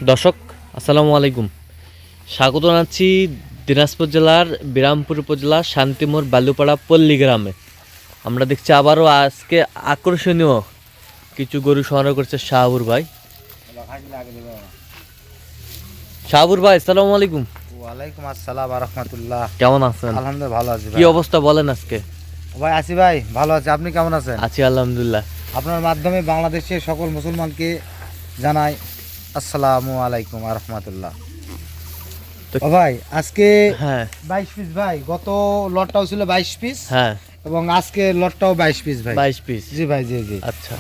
দর্শক আসসালামু আলাইকুম, স্বাগত জানাচ্ছি দিনাজপুর জেলার বিরামপুর উপজেলা শান্তিমোড় বালুপাড়া পল্লী গ্রামে। আমরা দেখছি আবারও আজকে আকর্ষণীয় কিছু গরু সংগ্রহ করছে শাহাবুর ভাই। শাহাবুর ভাই আসসালামু আলাইকুম। ওয়ালাইকুম আসসালাম ওয়া রাহমাতুল্লাহ। কেমন আছেন? আলহামদুলিল্লাহ ভালো আছি কি ভাই। অবস্থা বলেন আজকে? ভাই আছি ভাই, ভালো আছি। আপনি কেমন আছেন? আছি আলহামদুলিল্লাহ। আপনার মাধ্যমে বাংলাদেশের সকল মুসলমানকে জানাই আসসালামু আলাইকুম ওয়া রাহমাতুল্লাহ। তো ও ভাই আজকে হ্যাঁ 22 পিস ভাই, গত লটটাও ছিল 22 পিস হ্যাঁ এবং আজকে লটটাও 22 পিস ভাই। 22 পিস। জি ভাই, জি জি। আচ্ছা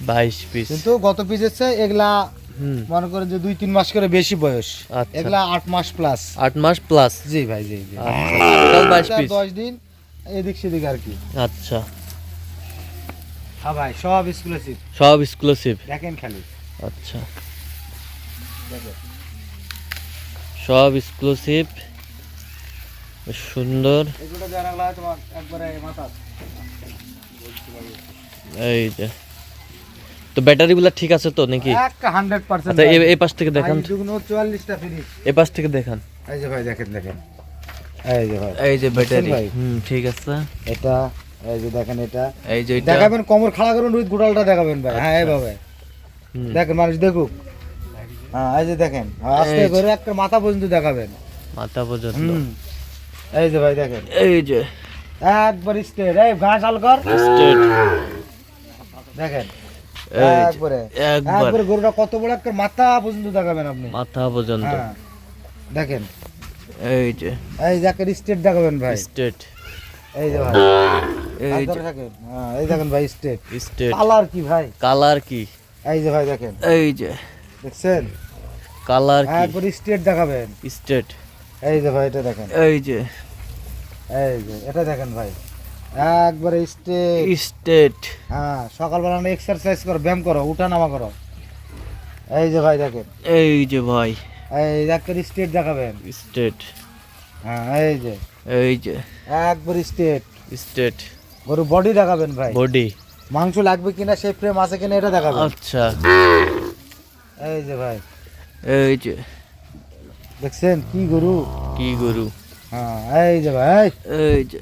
22 পিস। কিন্তু গত পিস হচ্ছে এগুলা মনে করেন যে 2-3 মাস করে বেশি বয়স। আচ্ছা। এগুলা 8 মাস প্লাস। 8 মাস প্লাস। জি ভাই, জি জি। Total 22 piece. 10 দিন এদিক সেদিক আর কি। আচ্ছা হ্যাঁ ভাই, সব এক্সক্লুসিভ। সব এক্সক্লুসিভ। দেখেন খালি আচ্ছা দেখেন। সব এক্সক্লুসিভ, সুন্দর। এগুলো দেওয়া রাখলা তোমার একবারে মাথা। এই যে তো ব্যাটারিগুলো ঠিক আছে তো নাকি? একটা 100%। আচ্ছা এই পাশ থেকে দেখান, দুগুলো 44টা ফ্রি। এই পাশ থেকে দেখান। এই যে ভাই দেখেন দেখেন, এই যে ভাই, এই যে ব্যাটারি ভাই। ঠিক আছে। এটা এই যে দেখেন, এটা এই যে এটা দেখাবেন, কোমর খাড়া করুন, রুই গোড়ালটা দেখাবেন ভাই। হ্যাঁ এইভাবে দেখেন, মানুষ দেখুক। হ্যাঁ এই যে দেখেন, আস্তে করে একটা মাথা পর্যন্ত দেখাবেন, মাথা পর্যন্ত। এই যে ভাই দেখেন, এই যে একবার স্ট্রেট। এই ঘাস আলকর স্ট্রেট দেখেন, এই যে, একবারে একবার একবারে গরুটা কত বড় একটা মাথা পর্যন্ত দেখাবেন আপনি। মাথা পর্যন্ত। হ্যাঁ দেখেন, এই যে এই যে একটা স্ট্রেট দেখাবেন ভাই। স্ট্রেট। এই যে ভাই, এই যে হ্যাঁ এই দেখেন ভাই, স্ট্রেট। স্ট্রেট। কালার কি ভাই, কালার কি? এই যে ভাই দেখেন, এই যে দেখছেন, কালার কি? একবার স্ট্রেট দেখাবেন। স্ট্রেট। এই যে ভাই, এটা দেখেন, এই যে এই যে এটা দেখেন ভাই, একবার স্ট্রেট। স্ট্রেট। হ্যাঁ সকালবেলা এক্সারসাইজ করো, ব্যায়াম করো, উঠা নামা করো। এই যে ভাই দেখেন, এই যে ভাই এই যে একবার স্ট্রেট দেখাবেন। স্ট্রেট। হ্যাঁ এই যে এই যে একবার স্ট্রেট। স্ট্রেট। গরু বডি দেখাবেন ভাই, বডি। মাংস লাগবে কিনা, সেই ফ্রেম আছে কিনা এটা দেখাবেন। আচ্ছা এই যে ভাই এই যে দেখছেন কি গরু। কি গরু? হ্যাঁ এই যে ভাই, এই যে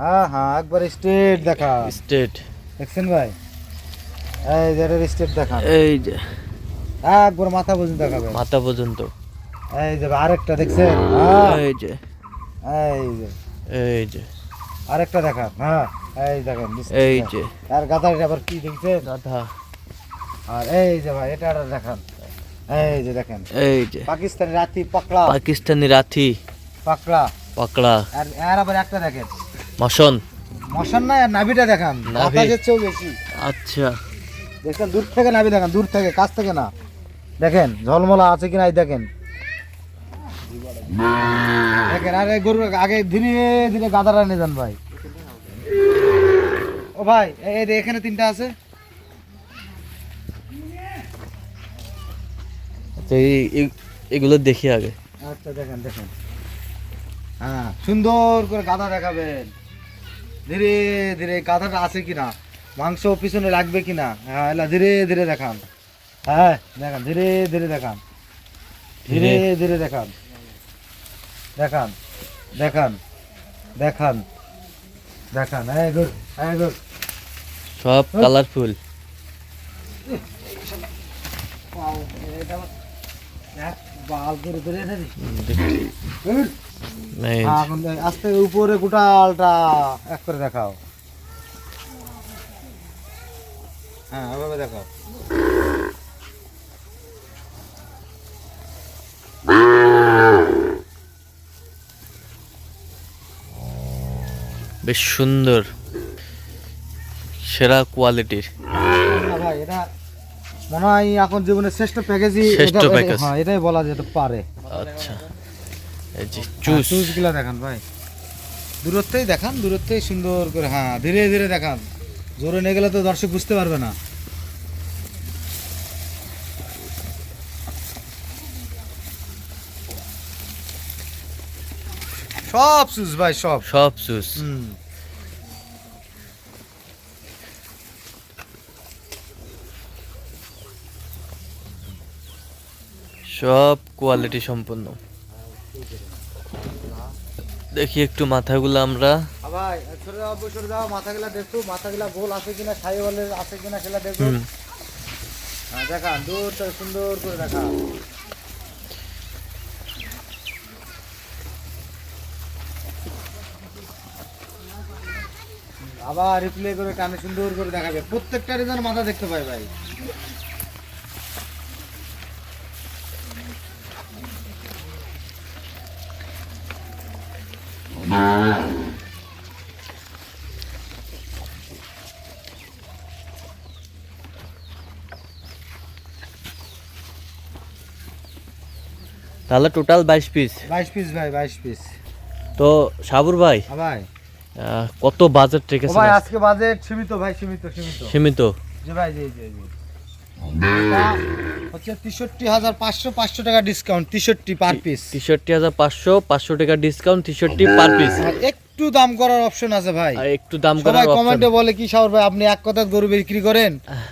হ্যাঁ হ্যাঁ একবার স্ট্রেট দেখা। স্ট্রেট। দেখছেন ভাই, এই যে এটার স্ট্রেট দেখা, এই যে একবার মাথা পর্যন্ত দেখাবেন। মাথা পর্যন্ত। এই যে ভাই, আরেকটা দেখছেন, হ্যাঁ এই যে এই যে এই যে আরেকটা দেখান। হ্যাঁ এই দেখেন, এই যে আর গাধাটা আবার কি দেখছেন। গাধা। আর এই যে ভাই, এটা দেখান। এই যে দেখেন, এই যে পাকিস্তানি রাতি পাকড়া। পাকিস্তানি রাথি পাকড়া। পাকড়া। আর আর আবার একটা দেখেন, মশন। মশান নাই, আর নাভিটা দেখান, নাভি। বাতাসের চেয়েও বেশি। আচ্ছা দেখেন দূর থেকে নাভি দেখান, দূর থেকে, কাছ থেকে না। দেখেন ঝলমলা আছে কিনা, এই দেখেন দেখেন। আর এই গরু আগে ধীরে ধীরে গাদাটা নিয়ে যান ভাই। ও ভাই এই যে এখানে 3টা আছে। আচ্ছা এগুলো দেখি আগে। আচ্ছা দেখেন দেখেন, হ্যাঁ সুন্দর করে গাধা দেখাবেন, ধীরে ধীরে গাধাটা আছে কিনা, মাংস পিছনে লাগবে কিনা। হ্যাঁ এলা ধীরে ধীরে দেখান। হ্যাঁ দেখান, ধীরে ধীরে দেখান, ধীরে ধীরে দেখান, দেখান দেখান দেখান দেখান। এই গুড, এই গুড। সব কালারফুল। বাল করে ধরে ধরে এই যে, আস্তে উপরে গোটালটা এক করে দেখাও। হ্যাঁ ওভাবে দেখাও। বেশ সুন্দর, সেরা কোয়ালিটির। না ভাই, এটা মনে হয় এখন জীবনের শ্রেষ্ঠ প্যাকেজই। শ্রেষ্ঠ প্যাকেজ। হ্যাঁ এটাই বলা যেতে পারে। আচ্ছা এই যে চুজ চুজ। গুলা দেখান ভাই, দূরত্বেই দেখান, দূরত্বেই সুন্দর করে। হ্যাঁ ধীরে ধীরে দেখান, জোরে নিয়ে গেলে তো দর্শক বুঝতে পারবে না। সব সুজ ভাই, সব। সব চুজ। সব কোয়ালিটি সম্পন্ন। দেখি একটু মাথাগুলো আমরা। ভাই সরে যাও, সরে যাও, মাথাগুলা দেখো, মাথাগুলা গোল আছে কিনা, সাইওয়ালের আছে কিনা সেটা দেখো। হ্যাঁ দেখান, দূর থেকে সুন্দর করে দেখান। আবার রিপ্লে করে কানে সুন্দর করে দেখাবে, প্রত্যেকটারই যেন মাথা দেখতে পাই ভাই। তাহলে টোটাল 22 পিস। 22 পিস ভাই, 22 পিস। তো সাবুর ভাই ভাই কত বাজেট ও রেখেছেন? ভাই আজকে বাজেট সীমিত ভাই, সীমিত সীমিত সীমিত। জি ভাই, জি জি জি। এটা হচ্ছে 63,500, 500 টাকা ডিসকাউন্ট, 63 পার পিস। 63,500, 500 টাকা ডিসকাউন্ট, 63 পার পিস। একটু দাম করার অপশন আছে ভাই। আর একটু দাম সবাই করার কমেন্টে অপশন। বলে কি সাগর ভাই আপনি এক কথা গরু বিক্রি করেন,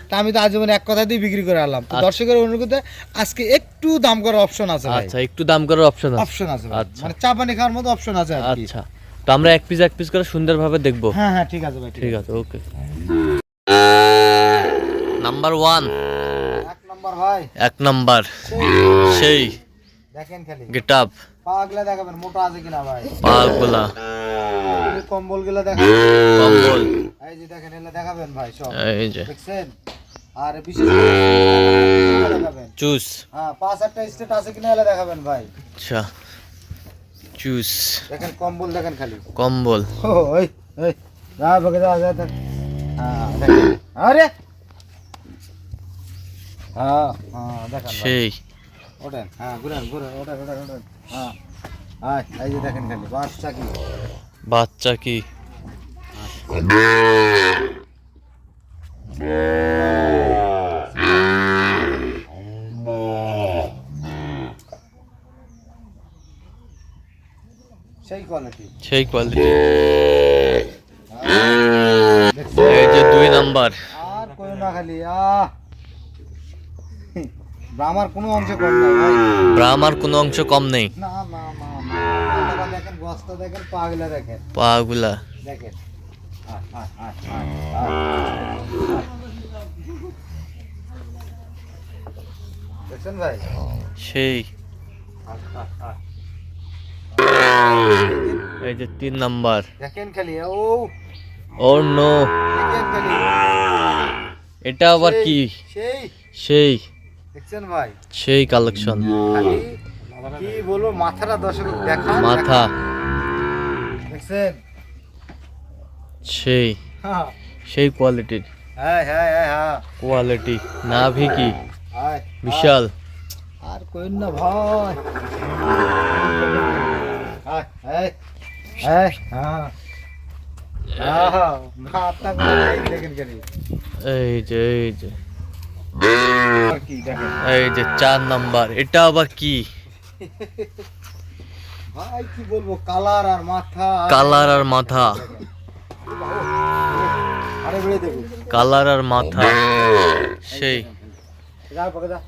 তা আমি তো আজীবন এক কথা দিয়ে বিক্রি করে আনলাম। তো আচ্ছা। দর্শকের অনুরোধে আজকে একটু দাম করার অপশন আছে ভাই। আচ্ছা, একটু দাম করার অপশন আছে। অপশন আছে ভাই। আচ্ছা। মানে চা পানি খাওয়ার মতো অপশন আছে আর কি। আচ্ছা, তো আমরা এক পিস করে সুন্দরভাবে দেখবো। হ্যাঁ হ্যাঁ ঠিক আছে ভাই, ঠিক আছে, ওকে। নাম্বার 1, এক নাম্বার ভাই। 1 নাম্বার। সেই দেখেন খালি গেটআপ, পাগলা দেখাবেন মোটা আছে কিনা ভাই। পাগুলা, কম্বল গুলা দেখাবেন, কম্বল, এই যে দেখেন এগুলা দেখাবেন ভাই সব। এই যে দেখছেন? আর বিশেষ করে দেখাবেন। জুস। হ্যাঁ 5-8টা স্টেট আছে কিনা এলা দেখাবেন ভাই। আচ্ছা, জুস, দেখেন কম্বল দেখেন খালি। কম্বল। ও ওই ওই যা বগে যা যা দেখ। হ্যাঁ দেখেন। আরে হ্যাঁ হ্যাঁ দেখেন ভাই। সেই ওঠেন, হ্যাঁ ঘুরেন ঘুরেন, ওঠেন ওঠেন ওঠেন। হ্যাঁ হ্যাঁ এই যে দেখেন খালি বাচ্চা কি। বাচ্চা কি। সেই কোয়ালিটি। সেই কোয়ালিটি। দেখছেন? এই যে 2 নাম্বার। আর কই না খালি আমার কোনো অংশ কম নাই ভাই। ব্রাহ্মার কোনো অংশ কম নেই। না না না না, মাথাটা দেখেন, বস্তা দেখেন, পাগলা দেখেন, পাগুলা। দেখেন। আয়, আয়, আয়, আয়, আয়। দেখছেন ভাই? সেই আয়, আয়, আয়। এই যে 3 নাম্বার। দেখেন খালি ও নো, দেখেন খালি। এটা আবার সেই, কি? সেই সেই দেখছেন ভাই? সেই কালেকশন। খালি কি বলবো, মাথাটা দর্শক দেখান। মাথা দেখছেন? সেই হ্যাঁ সেই কোয়ালিটির। হ্যাঁ হ্যাঁ হ্যাঁ কোয়ালিটি নাভি কি আয়, বিশাল। আর কইন না ভাই। আয়, এই, এই, হ্যাঁ। মাথা করে এই দেখেন খালি। এই যে এই যে আর কি দেখেন এই যে 4 নাম্বার। এটা আবার কি? ভাই, কি বলবো, কালার আর মাথা। কালার আর মাথা। আরে বেড়ে দেখুন। কালার আর মাথা। সেই যা পাকে যা।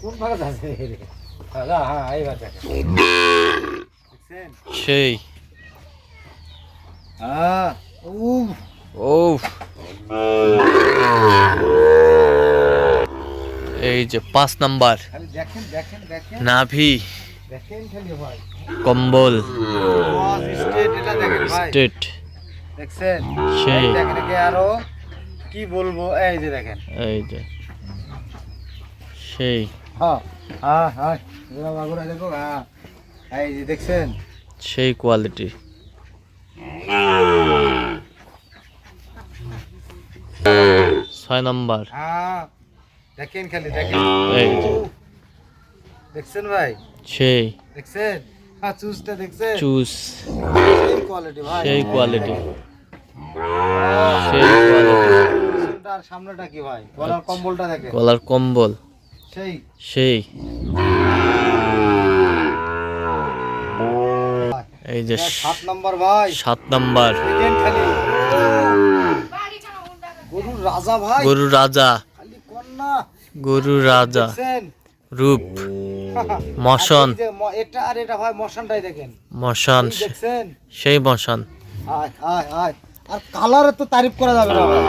কোন পাকে যাচ্ছে রে? যা, হ্যাঁ এইবার দেখেন। দেখছেন? সেই হ্যাঁ উফ। ও এই যে 5 নাম্বার। খালি দেখেন দেখেন দেখেন নাভি, দেখেন খালি ভাই। কম্বল, বস স্টেট এটা দেখেন ভাই। স্টেট। দেখছেন? সেই। এই দেখেন একে আরো কি বলবো, এই যে দেখেন। এই যে সেই হ্যাঁ হ্যাঁ হ্যাঁ এগুলো বাগুরা দেখো। হ্যাঁ এই যে দেখছেন? সেই কোয়ালিটি। 6 নাম্বার। হ্যাঁ দেখেন খালি দেখেন। এই যে দেখছেন ভাই? সেই দেখছেন? হ্যাঁ চুজটা দেখছেন? চুজ। সেই কোয়ালিটি ভাই। সেই কোয়ালিটি। সেই কোয়ালিটি। পিছনটা আর সামনেটা কি ভাই? গলার কম্বলটা দেখেন। গলার কম্বল। সেই সেই এই যে 7 নাম্বার ভাই। 7 নাম্বার। দেখেন খালি গরুর রাজা ভাই। গরু রাজা, খালি কন্যা গরু রাজা। দেখছেন? রূপ মশন আর এই যে এটা আর এটা ভাই মশানটাই দেখেন, মশান এই দেখছেন? সেই মশান আয় আয় আয়, আর কালারে তো তারিফ করা যাবে না ভাই।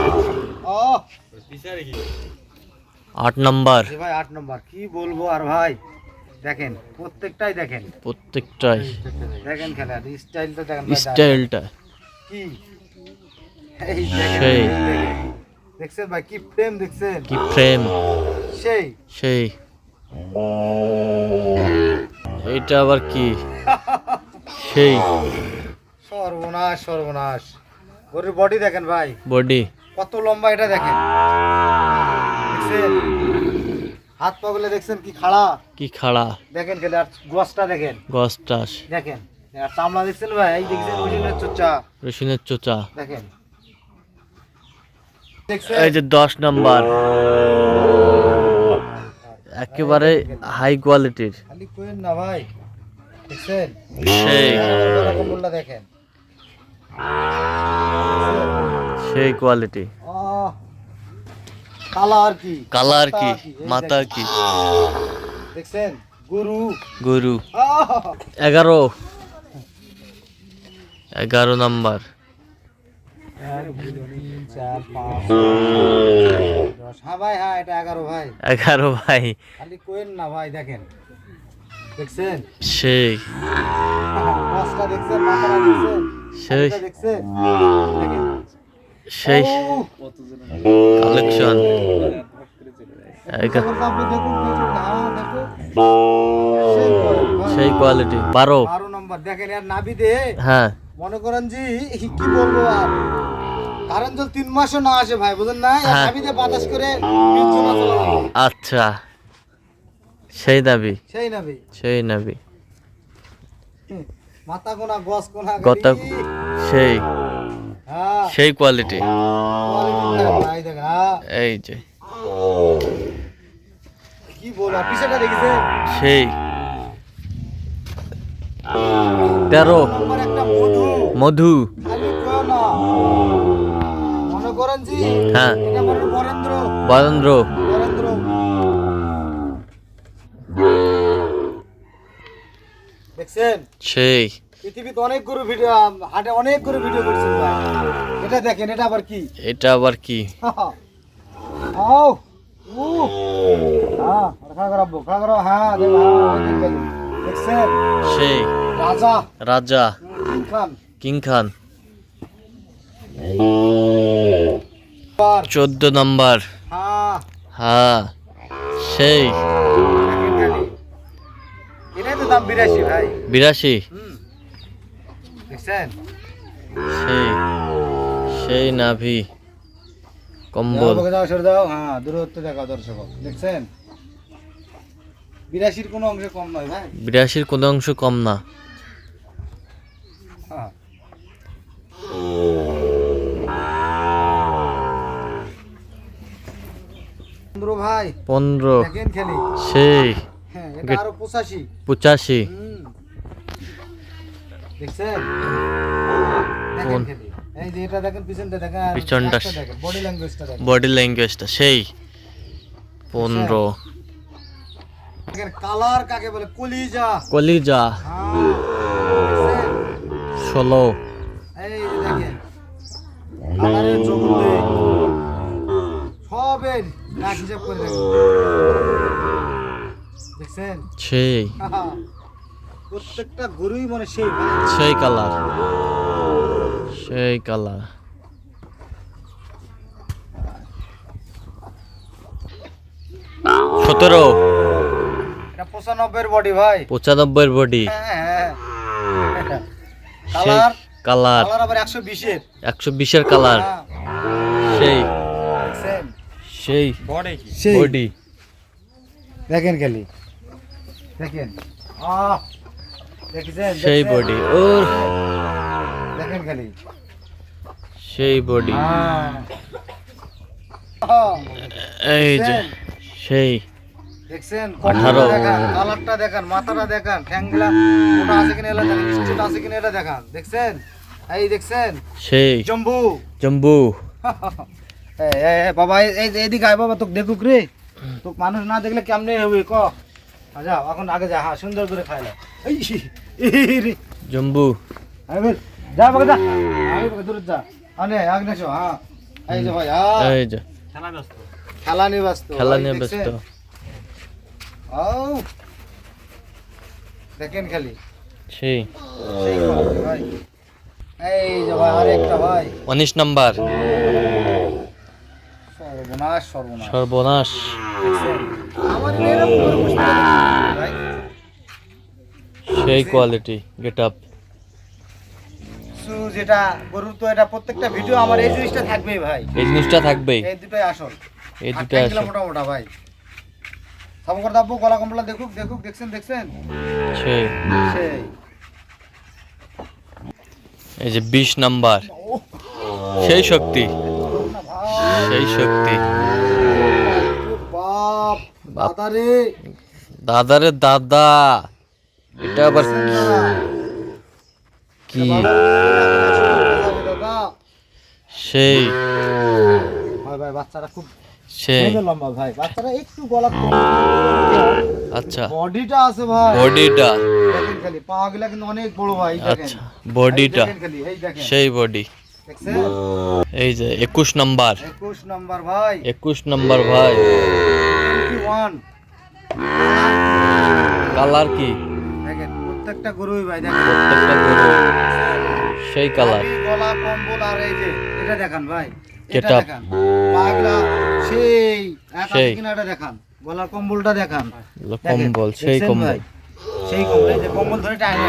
ও 8 নম্বর জি ভাই 8 নম্বর, কি বলবো আর ভাই, দেখেন প্রত্যেকটাই দেখেন, প্রত্যেকটাই দেখেন খেলার স্টাইলটা দেখেন ভাই, স্টাইলটা কি এই দেখেন, সেই। এই দেখেন। দেখছেন ভাই কি ফ্রেম দেখছেন, কি ফ্রেম সেই সেই এইটা আবার কি সেই সর্বনাশ সর্বনাশ। গরুর বডি দেখেন ভাই, বডি কত লম্বা এটা দেখেন, দেখছেন? হাত পাগুলো দেখছেন কি খাড়া, কি খাড়া দেখেন খেলে, আর গোসটা দেখেন, গসটাস দেখেন আর চামড়া দেখছেন ভাই, এই দেখছেন রসুনের চোচা, রসুনের চোচা দেখেন দেখছেন? এই যে 10 নম্বর একেবারে হাই কোয়ালিটির খালি কোয়েন না ভাই, দেখছেন? সেই গলা কম্বলটা দেখেন, সেই কোয়ালিটি আহ, কালার কি, কালার কি এই মাথা দেখেন। কি দেখছেন গরু, গরু আহ! 11 নম্বর 1 2 3 4 5 10, হ্যাঁ ভাই হ্যাঁ এটা 11 ভাই, 11 ভাই খালি কোয়েন না ভাই, দেখেন দেখছেন? সেই মাছটা দেখছেন, মাথাটা দেখছেন, সেই হাতটা দেখছেন, দেখেন সেই ও, কালেকশন তারপর আপনি দেখুন কি করতে, হ্যাঁ দেখো সেই কোয়ালিটি ভাই। সেই কোয়ালিটি 12 12 নম্বর দেখেন, আর নাভি দে হ্যাঁ মনে করেন জি কি বলবো আর, কারণ জল 3 মাসও না আসে ভাই, বুঝেন না? হ্যাঁ। নাভি দিয়ে বাতাস করে বিচ্ছু না চলে যাবে। আচ্ছা সেই দাবি সেই নাভি, সেই নাবি মাথা কোনা গস কোনা গতা সেই হ্যাঁ সেই কোয়ালিটি কোয়ালিটি দেখেন ভাই, দেখেন হ্যাঁ এই যে কি বলবো, পিছনটা দেখেছেন? সেই 13 নম্বর একটা মধু, মধু খালি কয় না, মনে করেন জি হ্যাঁ এটা মনে হয় বরেন্দ্র, বরেন্দ্র বরেন্দ্র দেখছেন? সেই পৃথিবীতে অনেক গরু ভিডিও, হাটে অনেক গরু ভিডিও করছেন ভাই, এটা দেখেন, এটা আবার কি, এটা আবার কি আও উ হ্যাঁ খাড়া করাবো, খাড়া করো, হ্যাঁ দেখো, হ্যাঁ, দেখছেন? সেই রাজা রাজা কিং খান, কিং খান বার 14 নম্বর হ্যাঁ হ্যাঁ সেই দেখেন খালি, এটাই তো দাম 82 ভাই, 82 দেখছেন? সেই সেই নাভি কম্বল যাও, যাও সরে দাও, হ্যাঁ দূরত্ব দেখাও দর্শক, দেখছেন? 82 কোনো অংশে কম নয় ভাই, 82 কোনো অংশ কম না হ্যাঁ বন্ধু ভাই 15 দেখেন খালি, সেই হ্যাঁ এটা আরো 85, 85 দেখছেন? দেখেন কোন? খালি, এই যে এটা দেখেন, পিছনটা দেখেন, আর পিছনটা একটা দেখেন, বডি ল্যাঙ্গুয়েজটা দেখেন, বডি ল্যাঙ্গুয়েজটা সেই 15 দেখেন কালার কাকে বলে, কলিজা, কলিজা হ্যাঁ দেখছেন? 16 এই যে দেখেন কালারের জগতে সবের নাক হিসাব করে দেখেন, দেখছেন? সেই প্রত্যেকটা গরুই মানে সেই ভাই। সেই কালার সেই কালার 17 এটা 95 এর বডি ভাই, 95 এর বডি হ্যাঁ সেই কালার, কালার কালার আবার 120 এর, 120 এর কালার হ্যাঁ, সেই দেখছেন? সেই সেই বডি দেখেন খালি, দেখেন আহ দেখছেন? সেই দেখছেন? বডি ওর দেখেন খালি, সেই বডি হ্যাঁ এই যে সেই দেখছেন? 18 দেখান, কালারটা দেখান, মাথাটা দেখান, ঠ্যাংগুলা ওটা আছে কিনা এটা দেখান, স্ট্রেট আছে কিনা এটা দেখান, দেখছেন? এই দেখছেন সেই জম্বু, জম্বু বাবা এইদিকে আয় বাবা, তোকে দেখুক রে, তোকে মানুষ না দেখলে কেমনে হবে ক, যাও এখন আগে যা, হ্যাঁ সুন্দর করে খাইলা। জম্বু যা বাবা যা, আগে বাবা দূর যা, আনে আগে নেছো। হ্যাঁ এই যে ভাই, এই যে খেলা নিয়ে ব্যস্ত, খেলা নিয়ে ব্যস্ত। ও দেখেন খালি সেই সেই quality ভাই। এই যে ভাই আরেকটা ভাই, 19 নাম্বার। সর্বনাশ সর্বনাশ সর্বনাশ। দেখছেন? আমার এরকম করে বসতে হবে ভাই। সেই কোয়ালিটি গেট আপ। যেটা গরুর তো এটা প্রত্যেকটা ভিডিও আমার এই জিনিসটা থাকবেই ভাই, এই জিনিসটা থাকবেই, এই দুটোই আসল। এই আর দুটাই ট্যাঙ্কিলা আসল। মোটা মোটা ভাই। সাবকর দাব্বু গলা কমলা দেখুক দেখুক, দেখছেন দেখছেন সেই সেই। এই যে 20 নাম্বার। সেই শক্তি, না ভাই, সেই শক্তি। বাপ দাদা রে, দাদারে দাদা, এটা আবার কি? দাদা সেই ভাই ভাই বাচ্চারা খুব সেই লম্বা ভাই, বাচ্চারা একটু গলা কম। আচ্ছা, বডিটা আছে ভাই, বডিটা দেখেন খালি পা গুলা কিন্তু অনেক বড় ভাই, দেখেন আচ্ছা, বডিটা দেখেন খালি, এই দেখেন সেই বডি। দেখছেন? এই যে 21 নাম্বার। 21 নাম্বার ভাই, 21 নাম্বার ভাই। 21 কালার কি? দেখেন প্রত্যেকটা গরুই ভাই, দেখেন প্রত্যেকটা গরু সেই কালার। হাতি, গলা কম্বল, আর এই যে এটা দেখান ভাই, এটা Get up. দেখান পাগলা সেই এক সেই। আছে কিনা এটা দেখান, গলার কম্বলটা দেখান। কম্বল, দেখেন, সেই দেখছেন কম্বল। ভাই? সেই কম্বল, এই যে কম্বল ধরে টাইনে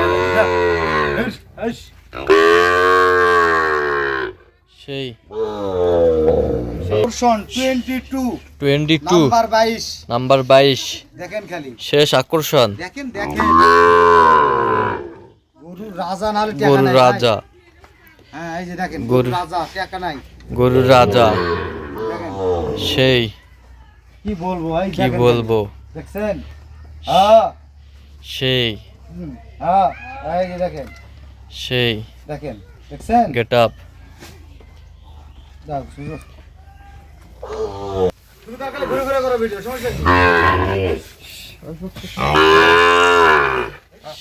সেই পোরশন 22 22 নাম্বার 22 নাম্বার 22। দেখেন খালি, শেষ আকর্ষণ। দেখেন দেখেন গরুর রাজা নালে টাকা গরুর নাই ভাই। রাজা, হ্যাঁ এই যে দেখেন গরু- গরুর রাজা, টাকা নাই, গরুর রাজা। দেখেন সেই কি বলবো ভাই, কি দেখেন বলবো, খালি। দেখছেন? হ্যাঁ সেই হ্যাঁ এই যে দেখেন সেই দেখেন দেখছেন? Get up. দাও শুরু, শুরু তার খালি ঘুরে ঘুরে করো ভিডিও, সমস্যা কি?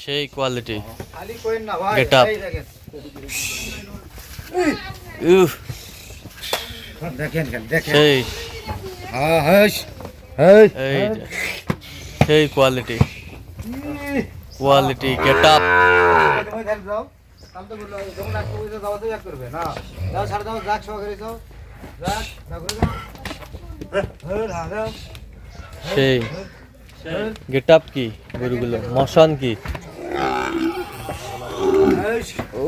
সেই কোয়ালিটি। খালি কইন না ভাই, Get up. এই দেখেন উফ, দেখেন খালি দেখেন। সেই হ্যাঁ হ্যাঁ হ্যাঁ এই যে সেই কোয়ালিটি, কোয়ালিটি গেট আপ। তুমি ধ্যান দাও, কাল তো বললো যখন এক কবিতা দাও তো এক করবে না, দাও ছাড় দাও, রাখ সহকারে দাও, রাখ না করে দাও, হ্যাঁ দাও, সেই গেট আপ কি গরুগুলো, মশান কি। ও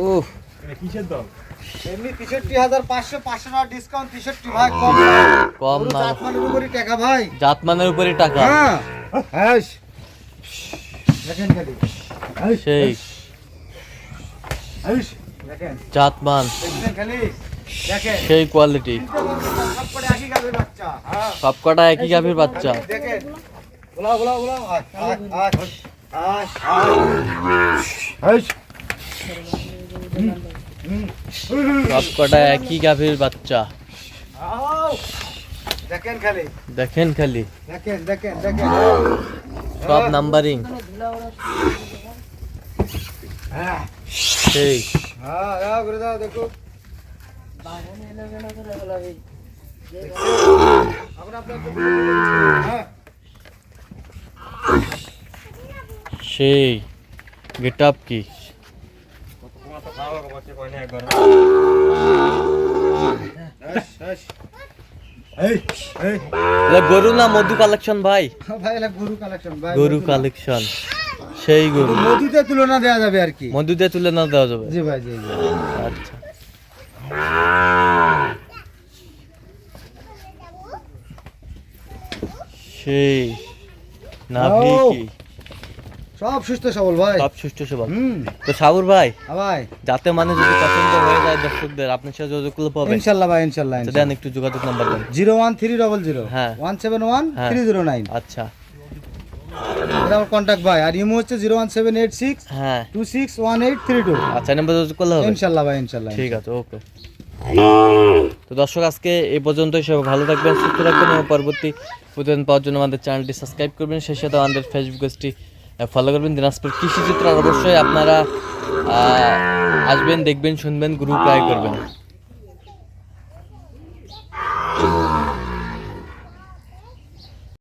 এমনি 63,500 টাকা ডিসকাউন্ট, 63 ভাই কম কম গরু না, জাতমানের উপরই টাকা ভাই। জাতমানের উপরে টাকা। হ্যাঁ হ্যাঁ দেখেন খালি, সেই দেখেন জাতমান, দেখেন খালি দেখেন, সেই কোয়ালিটি। সবকটা একই গাবের বাচ্চা। হ্যাঁ সবকটা একই গাভীর বাচ্চা। দেখেন বলাও বলাও বলাও, আয় আয় আয় আয় সবকটা একই গাভীর বাচ্চা। আও দেখেন খালি দেখেন খালি দেখেন দেখেন দেখেন, সব নাম্বারিং। হ্যাঁ সেই হ্যাঁ দাও করে দাও, দেখো এখন আপনার হ্যাঁ সেই গেট আপ কি। এই এই এগুলা গরু না মধু কালেকশন ভাই? ভাই এটা গরু কালেকশন ভাই, গরু কালেকশন, সেই গরু। নদীতে তুলনা দেওয়া যাবে আর কি। মধু দিয়ে তুলে না দেওয়া যাবে? জি ভাই জি জি। আচ্ছা, সেই নাভি ও। কি, সব সুস্থ সবল ভাই। সব সুষ্ঠু সবল। হুম তো সাগর ভাই, হ্যাঁ ভাই যাতে মানে যদি পছন্দ হয়ে যায় দর্শকদের, আপনার সাথে যোগাযোগ করলে পাবেন। ইনশাআল্লাহ ভাই ইনশাআল্লাহ তো দেন একটু যোগাযোগ নাম্বার দেন। 01300 হ্যাঁ। 171 হ্যাঁ। 309, আচ্ছা, এটা আমার কন্টাক্ট ভাই। আর ইমো হচ্ছে 01786 হ্যাঁ 261832। আচ্ছা, নাম্বার যোগাযোগ করলে হবে। ইনশাআল্লাহ ভাই ইনশাআল্লাহ। ঠিক আছে, ওকে। তো দর্শক আজকে এই পর্যন্তই, সবাই ভালো থাকবেন, সুস্থ থাকবেন এবং পরবর্তী প্রতিদিন পাওয়ার জন্য আমাদের চ্যানেলটি সাবস্ক্রাইব করবেন, সেই সাথে আমাদের ফেসবুক পেজটি ফলো করবেন। দিনাজপুর কৃষিচিত্র, আর অবশ্যই আপনারা আসবেন, দেখবেন, শুনবেন, গ্রুপ লাইক করবেন।